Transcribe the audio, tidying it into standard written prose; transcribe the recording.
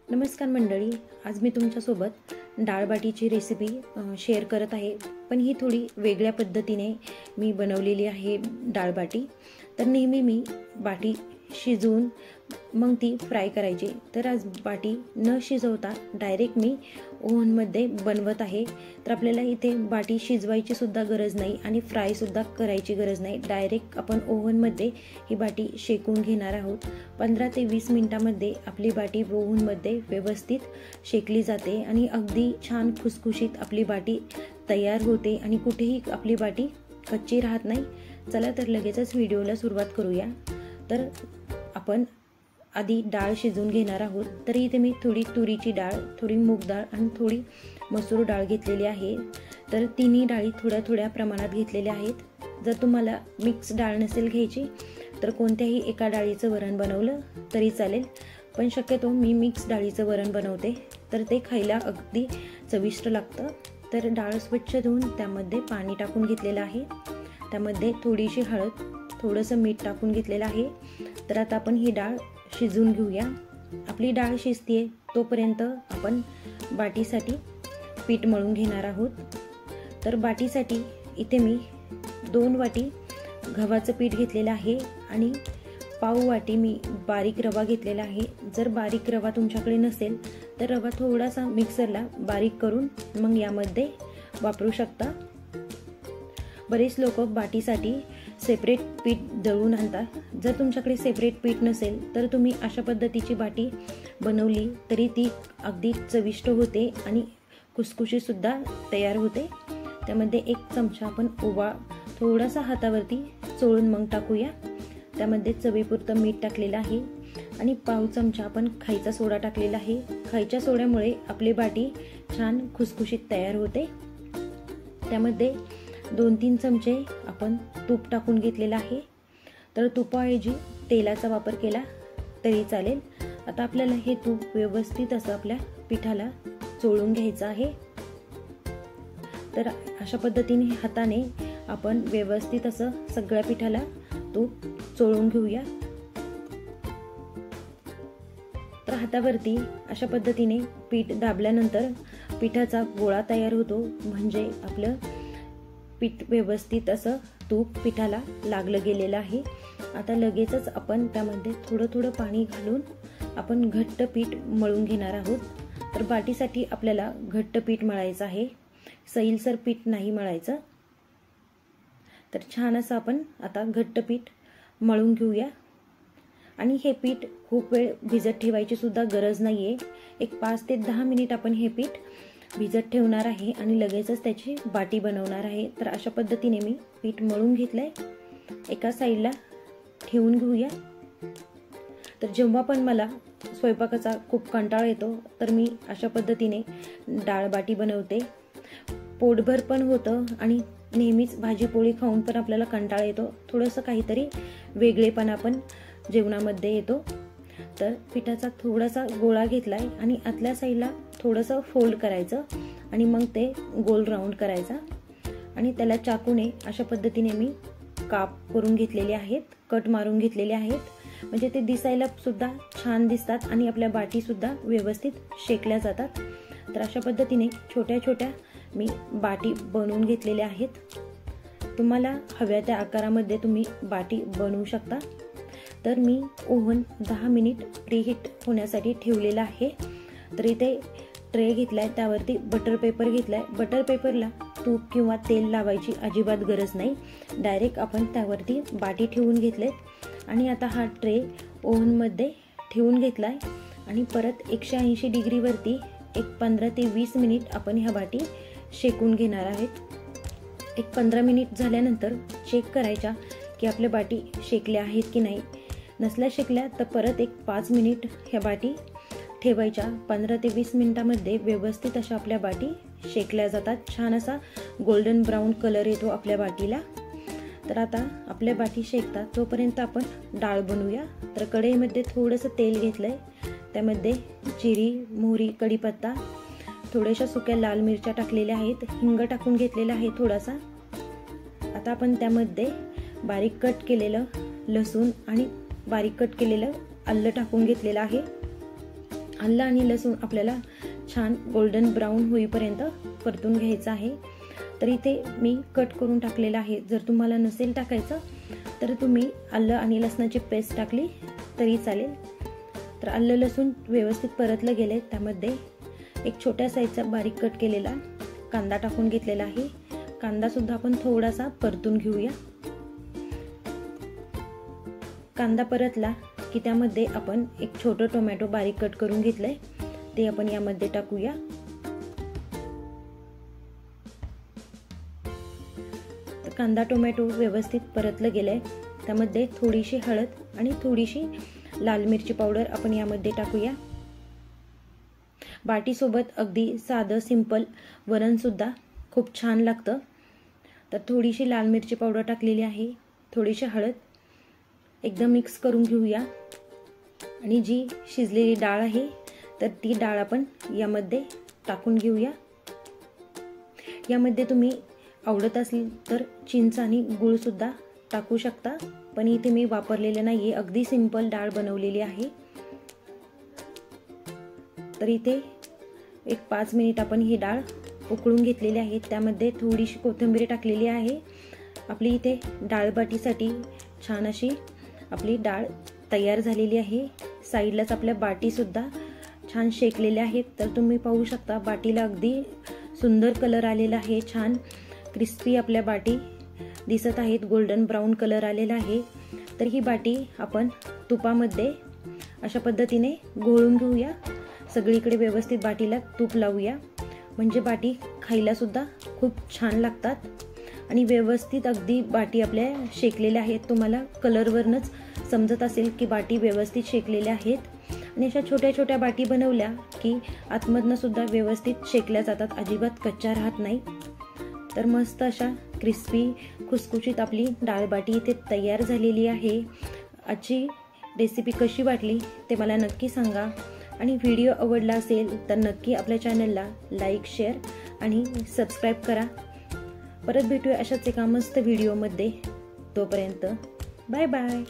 नमस्कार मंडळी, आज मी तुमच्यासोबत डाळबाटीची रेसिपी शेअर करत आहे। पण ही थोडी वेगळ्या पद्धतीने मी बनवलेली आहे डाळबाटी। तर नेहमी मी बाटी शिजवून मग ती फ्राय करायची, तर आज बाटी न शिजवता डायरेक्ट मी ओव्हनमध्ये बनवत आहे। तर आपल्याला इथे बाटी शिजवायची सुद्धा गरज नाही आणि फ्राय सुद्धा करायची गरज नाही, डायरेक्ट आपण ओव्हनमध्ये ही बाटी शेकून घेणार आहोत। 15 ते 20 मिनिटांमध्ये आपली बाटी ओव्हनमध्ये व्यवस्थित शेकली जाते आणि अगदी छान खुसखुशीत आपली बाटी तयार होते आणि कुठेही आपली बाटी कच्ची राहत नाही। चला तर लगेचच व्हिडिओला सुरुवात करूया। तर आपण आधी डाळ शिजवून घेणार आहोत। तर इथे मी थोडी तुरीची डाळ, थोडी मूग डाळ आणि थोडी मसूर डाळ घेतलेली आहे। तर तिन्ही डाळी थोड्या थोड्या प्रमाणात घेतलेल्या आहेत। जर तुम्हाला मिक्स डाळ नसेल घ्यायची तर कोणत्याही एका डाळीचं वरण बनवलं तरी चालेल, पण शक्यतो मी मिक्स डाळीचं वरण बनवते, तर ते खायला अगदी चविष्ट लागतं। तर डाळ स्वच्छ धुवून त्यामध्ये पाणी टाकून घेतलेलं आहे, त्यामध्ये थोडीशी हळद, थोडंसं मीठ टाकून घेतलेलं आहे। तर आता आपण ही डाळ शिजवून घेऊया। आपली डाळ शिजते तोपर्यंत आपण बाटीसाठी पीठ मळून घेणार आहोत। तर बाटीसाठी इथे मी 2 वाटी गव्हाचं पीठ घेतलेलं आहे आणि पाव वाटी मी बारीक रवा घेतलेला आहे। जर बारीक रवा तुमच्याकडे नसेल तर रवा थोडासा मिक्सरला बारीक करून मग यामध्ये वापरू शकता। बरेच लोक बाटीसाठी सेपरेट पीठ दळून आणतात। जर तुमच्याकडे सेपरेट पीठ नसेल तर तुम्ही अशा पद्धतीची बाटी बनवली तरी ती अगदी चविष्ट होते आणि खुसखुशीत सुद्धा तयार होते। त्यामध्ये 1 चमचा आपण ओवा थोडासा हातावरती चोळून मग टाकूया। त्यामध्ये चवीपुरतं मीठ टाकलेलं आहे आणि पाव चमचा आपण खायचा सोडा टाकलेला आहे। खायच्या सोड्यामुळे आपली बाटी छान खुसखुशीत तयार होते। त्यामध्ये 2-3 चमचे आपण तूप टाकून घेतलेला आहे। तर तुपाऐवजी तेलाचा वापर केला तरी चालेल। आता आपल्याला हे तूप व्यवस्थित असं आपल्या पिठाला चोळून घ्यायचं आहे। तर अशा पद्धतीने हाताने आपण व्यवस्थित असं सगळ्या पिठाला तूप चोळून घेऊया। तर हातावरती अशा पद्धतीने पीठ दाबल्यानंतर पिठाचा गोळा तयार होतो, म्हणजे आपलं पीठ व्यवस्थित असं तूप पिठाला लागलं गेलेलं आहे। आता लगेचच आपण त्यामध्ये थोडं थोडं पाणी घालून आपण घट्ट पीठ मळून घेणार आहोत। तर बाटीसाठी आपल्याला घट्ट पीठ मळायचं आहे, सैलसर पीठ नाही मळायचं। तर छान असं आपण आता घट्ट पीठ मळून घेऊया आणि हे पीठ खूप वेळ भिजत ठेवायची सुद्धा गरज नाहीये। एक 5 ते 10 मिनिट आपण हे पीठ भिजत ठेवणार आहे आणि लगेचच त्याची बाटी बनवणार आहे। तर अशा पद्धतीने मी पीठ मळून घेतलंय, एका साईडला ठेवून घेऊया। तर जेव्हा पण मला स्वयंपाकाचा खूप कंटाळा येतो तर मी अशा पद्धतीने डाळ बाटी बनवते। पोटभर पण होतं आणि नेहमीच भाजी पोळी खाऊन पण आपल्याला कंटाळा येतो, थोडंसं काहीतरी वेगळेपणा पण जेवणामध्ये येतो। तर पिठाचा थोडासा गोळा घेतलाय आणि आतल्या साईडला थोडंसं फोल्ड करायचं आणि मग ते गोल राऊंड करायचा आणि त्याला चाकूने अशा पद्धतीने मी काप करून घेतलेले आहेत, कट मारून घेतलेले आहेत, म्हणजे ते दिसायला सुद्धा छान दिसतात आणि आपल्या बाटी सुद्धा व्यवस्थित शेकल्या जातात। तर अशा पद्धतीने छोट्या छोट्या मी बाटी बनवून घेतलेल्या आहेत। तुम्हाला हव्या त्या आकारामध्ये तुम्ही बाटी बनवू शकता। तर मी ओव्हन 10 मिनिट प्रीहीट होण्यासाठी ठेवलेला आहे। तर इथे ट्रे घेतलाय, त्यावरती बटर पेपर घेतलाय। बटर पेपरला तूप किंवा तेल लावायची अजिबात गरज नाही, डायरेक्ट आपण त्यावरती बाटी ठेवून घेतले आणि आता हा ट्रे ओव्हनमध्ये ठेवून घेतलाय आणि परत 180 डिग्रीवरती एक 15 ते 20 मिनिट आपण ह्या बाटी शेकून घेणार आहेत। एक 15 मिनिट झाल्यानंतर चेक करायच्या की आपल्या बाटी शेकल्या आहेत की नाही। नसल्या शेकल्या तर परत एक 5 मिनिट ह्या बाटी ठेवायच्या। 15 ते 20 मिनिटांमध्ये व्यवस्थित अशा आपल्या बाटी शेकल्या जातात, छान असा गोल्डन ब्राऊन कलर येतो आपल्या बाटीला। तर आता आपल्या बाटी शेकतात तोपर्यंत आपण डाळ बनवूया। तर कढईमध्ये थोडंसं तेल घेतलंय, त्यामध्ये जिरी, मोहरी, कढीपत्ता, थोड्याशा सुक्या लाल मिरच्या टाकलेल्या आहेत, हिंग टाकून घेतलेला आहे थोडासा। आता आपण त्यामध्ये बारीक कट केलेलं लसूण आणि बारीक कट केलेलं आलं टाकून घेतलेलं आहे आलं आणि लसूण आपल्याला छान गोल्डन ब्राऊन होईपर्यंत परतून घ्यायचं आहे। तर इथे मी कट करून टाकलेला आहे। जर तुम्हाला नसेल टाकायचं तर तुम्ही आलं आणि लसणाची पेस्ट टाकली तरी चालेल। तर आलं लसूण व्यवस्थित परतलं गेले, त्यामध्ये एक छोट्या साईजचा बारीक कट केलेला कांदा टाकून घेतलेला आहे। कांदा सुद्धा आपण थोडासा परतून घेऊया। कांदा परतला की त्यामध्ये आपण एक छोटं टोमॅटो बारीक कट करून घेतलंय, ते आपण यामध्ये टाकूया। कांदा टोमॅटो व्यवस्थित परतलं गेलंय, त्यामध्ये थोडीशी हळद आणि थोडीशी लाल मिरची पावडर आपण यामध्ये टाकूया। बाटी सोबत अगदी साधं सिंपल वरण सुद्धा खूप छान लागतं। तर थोडीशी लाल मिरची पावडर टाकलेली आहे, थोडीशी हळद, एकदम मिक्स करून घेऊया। आणि जी शिजलेली डाळ आहे तर ती डाळ आपण यामध्ये टाकून घेऊया। यामध्ये तुम्ही आवडत असेल तर चिंच आणि गूळ सुद्धा टाकू शकता, पण इथे मी वापरलेले नाहीये, अगदी सिंपल डाळ बनवलेली आहे। तर इथे एक 5 मिनिट आपण ही डाळ उकळून घेतलेली आहे, त्यामध्ये थोडीशी कोथिंबीर टाकलेली आहे। आपली इथे डाळबाटीसाठी छान अशी आपली डाळ तयार झालेली आहे। साईडलाच आपल्या बाटी सुद्धा छान शेकलेल्या आहेत। तर तुम्ही पाहू शकता बाटीला अगदी सुंदर कलर आलेला आहे, छान क्रिस्पी आपल्या बाटी दिसत आहेत, गोल्डन ब्राऊन कलर आलेला आहे। तर ही बाटी आपण तुपामध्ये अशा पद्धतीने घोळून घेऊया, सगळीकडे व्यवस्थित बाटीला तूप लावूया, म्हणजे बाटी खायला सुद्धा खूप छान लागतात। आणि व्यवस्थित अगदी बाटी आपल्या शेकलेल्या आहेत, तुम्हाला कलरवरनच समजत असेल की बाटी व्यवस्थित शेकलेल्या आहेत। आणि अशा छोट्या छोट्या बाटी बनवल्या की आतमधनं सुद्धा व्यवस्थित शेकल्या जातात, अजिबात कच्च्या राहत नाही। तर मस्त अशा क्रिस्पी खुसखुशीत आपली डाळबाटी इथे तयार झालेली आहे। आजची रेसिपी कशी वाटली ते मला नक्की सांगा, आणि व्हिडिओ आवडला असेल तर नक्की आपल्या चॅनलला लाईक, शेअर आणि सबस्क्राईब करा। परत भेटूया अशाच एका मस्त व्हिडिओमध्ये, तोपर्यंत बाय बाय।